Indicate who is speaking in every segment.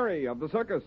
Speaker 1: Jerry of the circus.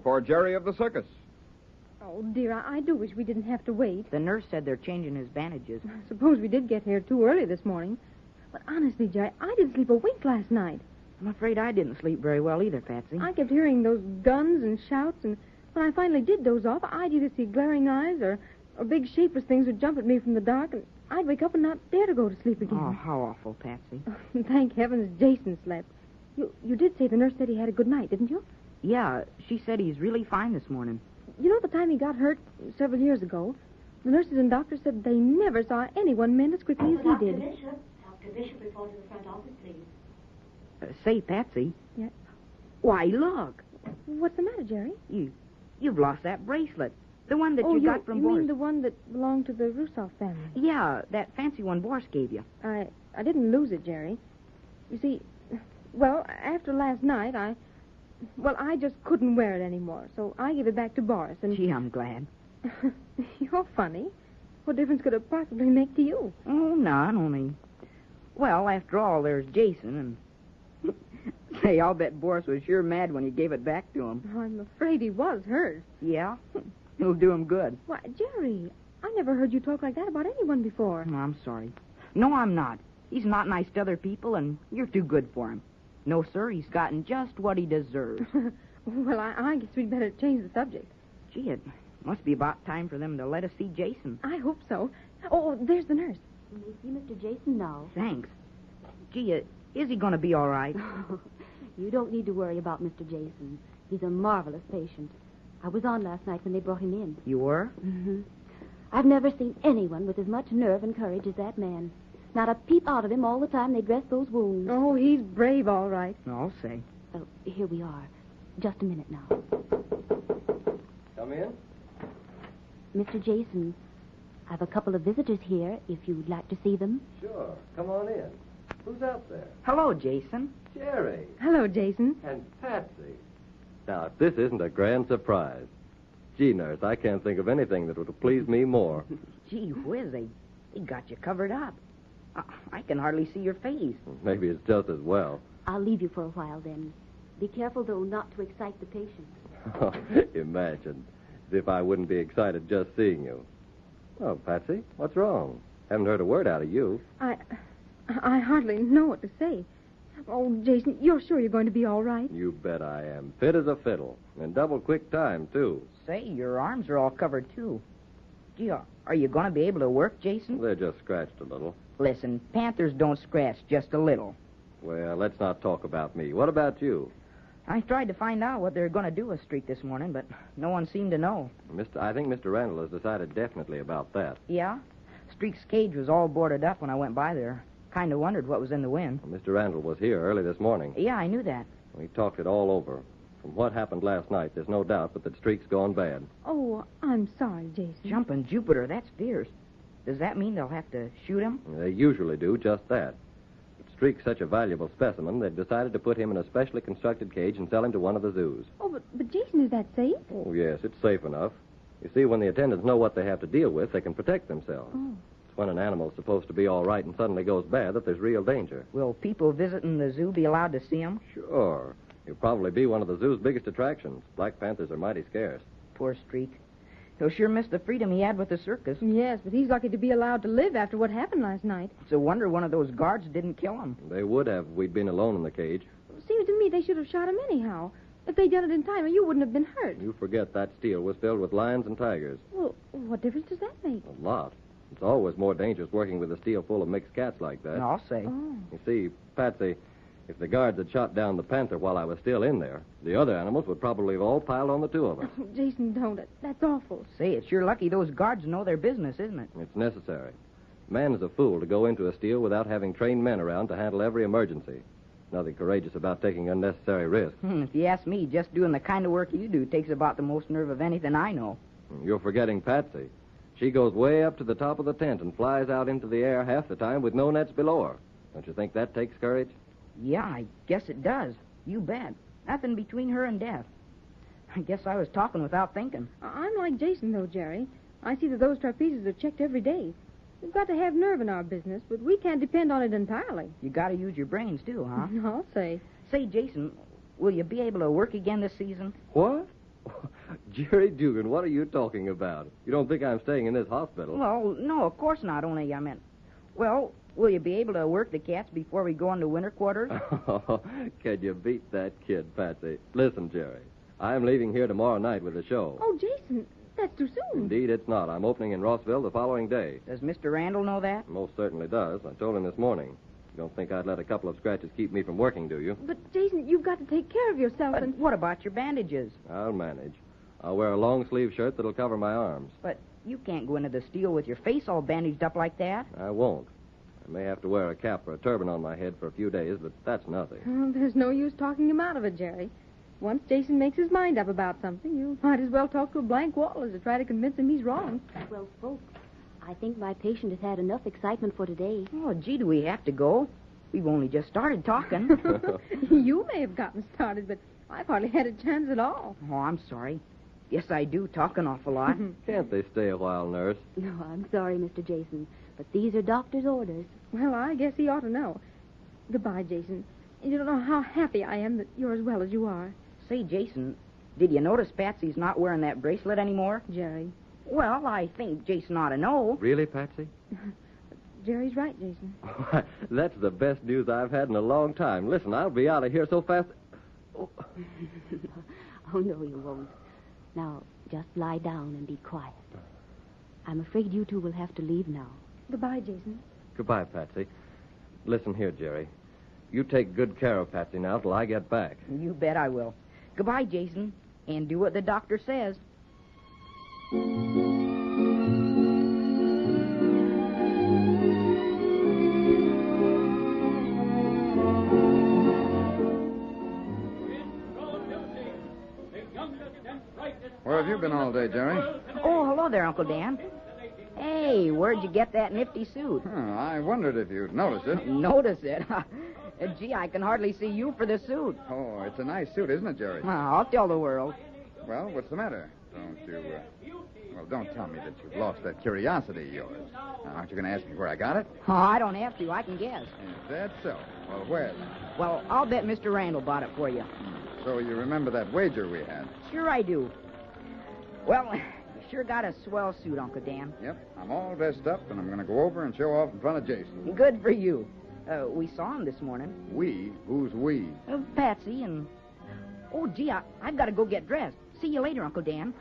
Speaker 1: For Jerry of the circus.
Speaker 2: Oh, dear, I do wish we didn't have to wait.
Speaker 3: The nurse said they're changing his bandages.
Speaker 2: Suppose we did get here too early this morning. But honestly, Jerry, I didn't sleep a wink last night.
Speaker 3: I'm afraid I didn't sleep very well either, Patsy.
Speaker 2: I kept hearing those guns and shouts, and when I finally did doze off, I'd either see glaring eyes or big shapeless things would jump at me from the dark, and I'd wake up and not dare to go to sleep again.
Speaker 3: Oh, how awful, Patsy.
Speaker 2: Thank heavens Jason slept. You did say the nurse said he had a good night, didn't you?
Speaker 3: Yeah, she said he's really fine this morning.
Speaker 2: You know the time he got hurt several years ago? The nurses and doctors said they never saw anyone mend as quickly as he did.
Speaker 4: Dr. Bishop, report to the front office, please.
Speaker 3: Say, Patsy.
Speaker 2: Yeah?
Speaker 3: Why, look.
Speaker 2: What's the matter, Jerry?
Speaker 3: You've lost that bracelet. The one that you got from Boris.
Speaker 2: You mean the one that belonged to the Rusoff family?
Speaker 3: Yeah, that fancy one Boris gave you.
Speaker 2: I didn't lose it, Jerry. You see, well, after last night, I just couldn't wear it anymore, so I gave it back to Boris, and...
Speaker 3: Gee, I'm glad.
Speaker 2: You're funny. What difference could it possibly make to you?
Speaker 3: Oh, none, only... Well, after all, there's Jason, and... Say, I'll bet Boris was sure mad when you gave it back to him.
Speaker 2: I'm afraid he was hurt.
Speaker 3: Yeah? It'll do him good.
Speaker 2: Why, Jerry, I never heard you talk like that about anyone before.
Speaker 3: Oh, I'm sorry. No, I'm not. He's not nice to other people, and you're too good for him. No, sir, he's gotten just what he deserves.
Speaker 2: Well, I guess we'd better change the subject.
Speaker 3: Gee, it must be about time for them to let us see Jason.
Speaker 2: I hope so. Oh, there's the nurse.
Speaker 4: You may see Mr. Jason now.
Speaker 3: Thanks. Gee, is he going to be all right?
Speaker 4: You don't need to worry about Mr. Jason. He's a marvelous patient. I was on last night when they brought him in.
Speaker 3: You were?
Speaker 4: Mm-hmm. I've never seen anyone with as much nerve and courage as that man. Not a peep out of him all the time they dressed those wounds.
Speaker 2: Oh, he's brave, all right.
Speaker 3: I'll say.
Speaker 4: Oh, here we are. Just a minute now.
Speaker 5: Come in.
Speaker 4: Mr. Jason, I've a couple of visitors here, if you'd like to see them.
Speaker 5: Sure. Come on in. Who's out there?
Speaker 3: Hello, Jason.
Speaker 5: Jerry.
Speaker 2: Hello, Jason.
Speaker 5: And Patsy. Now, if this isn't a grand surprise. Gee, nurse, I can't think of anything that would have pleased me more.
Speaker 3: Gee whiz, they got you covered up. I can hardly see your face.
Speaker 5: Maybe it's just as well.
Speaker 4: I'll leave you for a while, then. Be careful, though, not to excite the patient.
Speaker 5: Imagine. As if I wouldn't be excited just seeing you. Oh, Patsy, what's wrong? Haven't heard a word out of you.
Speaker 2: I hardly know what to say. Oh, Jason, you're sure you're going to be all right?
Speaker 5: You bet I am. Fit as a fiddle. In double quick time, too.
Speaker 3: Say, your arms are all covered, too. Gee, are you going to be able to work, Jason?
Speaker 5: They're just scratched a little.
Speaker 3: Listen, panthers don't scratch, just a little.
Speaker 5: Well, let's not talk about me. What about you?
Speaker 3: I tried to find out what they were going to do with Streak this morning, but no one seemed to know.
Speaker 5: I think Mr. Randall has decided definitely about that.
Speaker 3: Yeah? Streak's cage was all boarded up when I went by there. Kind of wondered what was in the wind.
Speaker 5: Well, Mr. Randall was here early this morning.
Speaker 3: Yeah, I knew that.
Speaker 5: We talked it all over. From what happened last night, there's no doubt but that Streak's gone bad.
Speaker 2: Oh, I'm sorry, Jason.
Speaker 3: Jumping Jupiter, that's fierce. Does that mean they'll have to shoot him?
Speaker 5: They usually do just that. But Streak's such a valuable specimen, they've decided to put him in a specially constructed cage and sell him to one of the zoos.
Speaker 2: Oh, but Jason, is that safe?
Speaker 5: Oh, yes, it's safe enough. You see, when the attendants know what they have to deal with, they can protect themselves.
Speaker 2: Oh.
Speaker 5: It's when an animal's supposed to be all right and suddenly goes bad that there's real danger.
Speaker 3: Will people visiting the zoo be allowed to see him?
Speaker 5: Sure. He'll probably be one of the zoo's biggest attractions. Black panthers are mighty scarce.
Speaker 3: Poor Streak. He'll sure miss the freedom he had with the circus.
Speaker 2: Yes, but he's lucky to be allowed to live after what happened last night.
Speaker 3: It's a wonder one of those guards didn't kill him.
Speaker 5: They would have if we'd been alone in the cage.
Speaker 2: Seems to me they should have shot him anyhow. If they'd done it in time, you wouldn't have been hurt.
Speaker 5: You forget that steel was filled with lions and tigers.
Speaker 2: Well, what difference does that make?
Speaker 5: A lot. It's always more dangerous working with a steel full of mixed cats like that.
Speaker 3: I'll say.
Speaker 2: Oh.
Speaker 5: You see, Patsy, if the guards had shot down the panther while I was still in there, the other animals would probably have all piled on the two of us.
Speaker 2: Oh, Jason, don't. That's awful.
Speaker 3: Say, it's sure lucky those guards know their business, isn't it?
Speaker 5: It's necessary. Man is a fool to go into a steel without having trained men around to handle every emergency. Nothing courageous about taking unnecessary risks.
Speaker 3: If you ask me, just doing the kind of work you do takes about the most nerve of anything I know.
Speaker 5: You're forgetting Patsy. She goes way up to the top of the tent and flies out into the air half the time with no nets below her. Don't you think that takes courage?
Speaker 3: Yeah, I guess it does. You bet. Nothing between her and death. I guess I was talking without thinking.
Speaker 2: I'm like Jason, though, Jerry. I see that those trapezes are checked every day. We've got to have nerve in our business, but we can't depend on it entirely.
Speaker 3: You got to use your brains, too, huh?
Speaker 2: I'll say.
Speaker 3: Say, Jason, will you be able to work again this season?
Speaker 5: What? Jerry Dougan, what are you talking about? You don't think I'm staying in this hospital?
Speaker 3: Well, no, of course not. Only I meant, well, will you be able to work the cats before we go into winter quarters?
Speaker 5: Can you beat that kid, Patsy? Listen, Jerry, I'm leaving here tomorrow night with the show.
Speaker 2: Oh, Jason, that's too soon.
Speaker 5: Indeed, it's not. I'm opening in Rossville the following day.
Speaker 3: Does Mr. Randall know that?
Speaker 5: Most certainly does. I told him this morning. You don't think I'd let a couple of scratches keep me from working, do you?
Speaker 2: But, Jason, you've got to take care of yourself
Speaker 3: But
Speaker 2: and...
Speaker 3: what about your bandages?
Speaker 5: I'll manage. I'll wear a long-sleeve shirt that'll cover my arms.
Speaker 3: But you can't go into the steel with your face all bandaged up like that.
Speaker 5: I won't. I may have to wear a cap or a turban on my head for a few days, but that's nothing.
Speaker 2: Oh, there's no use talking him out of it, Jerry. Once Jason makes his mind up about something, you might as well talk to a blank wall as to try to convince him he's wrong.
Speaker 4: Well, folks, I think my patient has had enough excitement for today.
Speaker 3: Oh, gee, do we have to go? We've only just started talking.
Speaker 2: You may have gotten started, but I've hardly had a chance at all.
Speaker 3: Oh, I'm sorry. Yes, I do talk an awful lot.
Speaker 5: Can't they stay a while, nurse?
Speaker 4: No, I'm sorry, Mr. Jason, but these are doctor's orders.
Speaker 2: Well, I guess he ought to know. Goodbye, Jason. You don't know how happy I am that you're as well as you are.
Speaker 3: Say, Jason, did you notice Patsy's not wearing that bracelet anymore?
Speaker 2: Jerry.
Speaker 3: Well, I think Jason ought to know.
Speaker 5: Really, Patsy?
Speaker 2: Jerry's right, Jason.
Speaker 5: That's the best news I've had in a long time. Listen, I'll be out of here so fast. Oh.
Speaker 4: Oh, no, you won't. Now, just lie down and be quiet. I'm afraid you two will have to leave now.
Speaker 2: Goodbye, Jason.
Speaker 5: Goodbye, Patsy. Listen here, Jerry. You take good care of Patsy now till I get back.
Speaker 3: You bet I will. Goodbye, Jason, and do what the doctor says.
Speaker 1: Where have you been all day, Jerry?
Speaker 3: Oh, hello there, Uncle Dan. Hey, where'd you get that nifty suit?
Speaker 1: I wondered if you'd notice it.
Speaker 3: Notice it? Gee, I can hardly see you for the suit.
Speaker 1: Oh, it's a nice suit, isn't it, Jerry?
Speaker 3: I'll tell the world.
Speaker 1: Well, what's the matter? Well, don't tell me that you've lost that curiosity of yours. Now, aren't you going to ask me where I got it?
Speaker 3: Oh, I don't have to. I can guess.
Speaker 1: Is that so? Well, where then?
Speaker 3: Well, I'll bet Mr. Randall bought it for you.
Speaker 1: So you remember that wager we had?
Speaker 3: Sure I do. Well, you sure got a swell suit, Uncle Dan.
Speaker 1: Yep, I'm all dressed up, and I'm going to go over and show off in front of Jason.
Speaker 3: Good for you. We saw him this morning.
Speaker 1: We? Who's we?
Speaker 3: Patsy and... Oh, gee, I've got to go get dressed. See you later, Uncle Dan.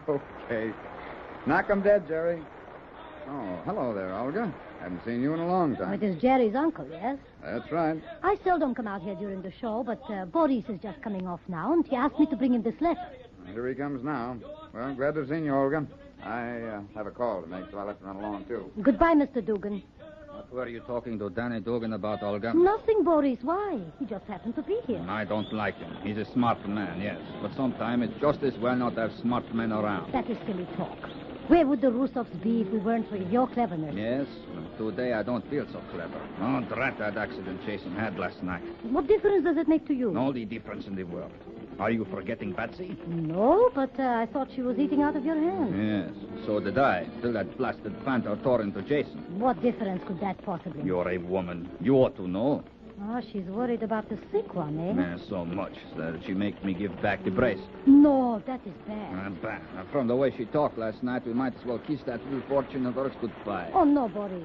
Speaker 1: Okay. Knock 'em dead, Jerry. Oh, hello there, Olga. Haven't seen you in a long time.
Speaker 6: It is Jerry's uncle, yes?
Speaker 1: That's right.
Speaker 6: I seldom come out here during the show, but Boris is just coming off now, and he asked me to bring him this letter.
Speaker 1: Here he comes now. Well, glad to have seen you, Olga. I have a call to make, so I'll have to run along, too.
Speaker 6: Goodbye, Mr. Dougan.
Speaker 7: What were you talking to Danny Dougan about, Olga?
Speaker 6: Nothing, Boris. Why? He just happened to be here.
Speaker 7: I don't like him. He's a smart man, yes. But sometimes it's just as well not to have smart men around.
Speaker 6: That is silly talk. Where would the Rusovs be if we weren't for your cleverness?
Speaker 7: Yes, today I don't feel so clever. Oh, drat that accident Jason had last night.
Speaker 6: What difference does it make to you?
Speaker 7: All the difference in the world. Are you forgetting Patsy?
Speaker 6: No, but I thought she was eating out of your hand.
Speaker 7: Yes, so did I, till that blasted panther tore into Jason.
Speaker 6: What difference could that possibly make?
Speaker 7: You're a woman. You ought to know.
Speaker 6: Oh, she's worried about the sick one, eh?
Speaker 7: So much that she makes me give back the brace.
Speaker 6: No, that is bad.
Speaker 7: From the way she talked last night, we might as well kiss that little fortune of hers goodbye.
Speaker 6: Oh, no, Boris.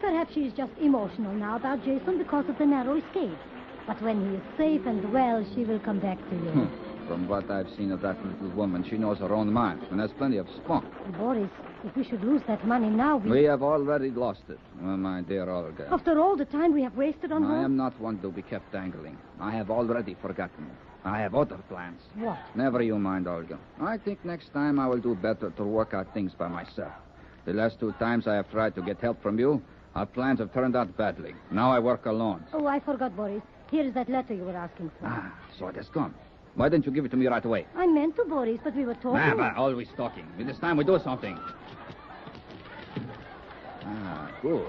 Speaker 6: Perhaps she's just emotional now about Jason because of the narrow escape. But when he is safe and well, she will come back to you.
Speaker 7: From what I've seen of that little woman, she knows her own mind and has plenty of spunk.
Speaker 6: Boris, if we should lose that money now,
Speaker 7: We have already lost it. Oh, my dear Olga.
Speaker 6: After all the time we have wasted on her?
Speaker 7: I am not one to be kept dangling. I have already forgotten. I have other plans.
Speaker 6: What?
Speaker 7: Never you mind, Olga. I think next time I will do better to work out things by myself. The last 2 times I have tried to get help from you, our plans have turned out badly. Now I work alone.
Speaker 6: Oh, I forgot, Boris. Here is that letter you were asking for.
Speaker 7: So it has come. Why didn't you give it to me right away?
Speaker 6: I meant to, Boris, but we were talking.
Speaker 7: Always talking. It is time we do something. Good.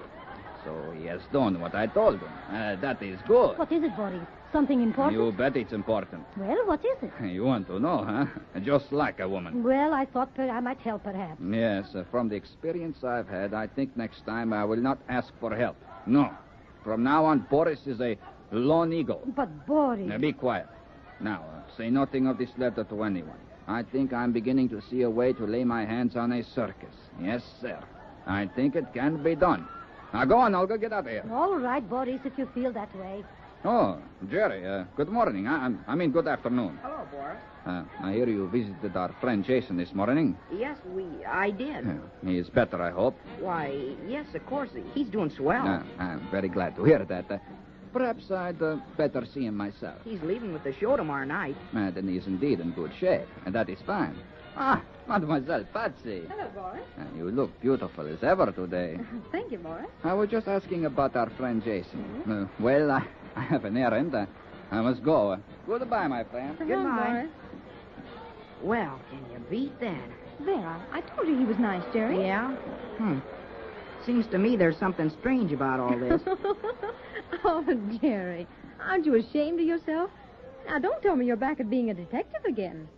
Speaker 7: So he has done what I told him. That is good.
Speaker 6: What is it, Boris? Something important?
Speaker 7: You bet it's important.
Speaker 6: Well, what is it?
Speaker 7: You want to know, huh? Just like a woman.
Speaker 6: Well, I thought I might help, perhaps.
Speaker 7: Yes, from the experience I've had, I think next time I will not ask for help. No. From now on, Boris is a lone eagle.
Speaker 6: But, Boris...
Speaker 7: Now, be quiet. Now, say nothing of this letter to anyone. I think I'm beginning to see a way to lay my hands on a circus. Yes, sir. I think it can be done. Now, go on, Olga. Get out of here.
Speaker 6: All right, Boris, if you feel that way.
Speaker 7: Oh, Jerry, good morning. I mean, good afternoon.
Speaker 3: Hello, Boris.
Speaker 7: I hear you visited our friend Jason this morning.
Speaker 3: Yes, I did.
Speaker 7: He is better, I hope.
Speaker 3: Why, yes, of course. He's doing swell.
Speaker 7: I'm very glad to hear that. Perhaps I'd better see him myself.
Speaker 3: He's leaving with the show tomorrow night.
Speaker 7: Then he is indeed in good shape, and that is fine. Mademoiselle Patsy.
Speaker 2: Hello, Boris.
Speaker 7: You look beautiful as ever today.
Speaker 2: Thank you, Boris.
Speaker 7: I was just asking about our friend Jason. Well, I have an errand. I must go. Goodbye, my friend.
Speaker 3: Goodbye.
Speaker 2: Boris.
Speaker 3: Well, can you beat that?
Speaker 2: There, I told you he was nice, Jerry.
Speaker 3: Yeah? Seems to me there's something strange about all this.
Speaker 2: Oh, Jerry, aren't you ashamed of yourself? Now, don't tell me you're back at being a detective again.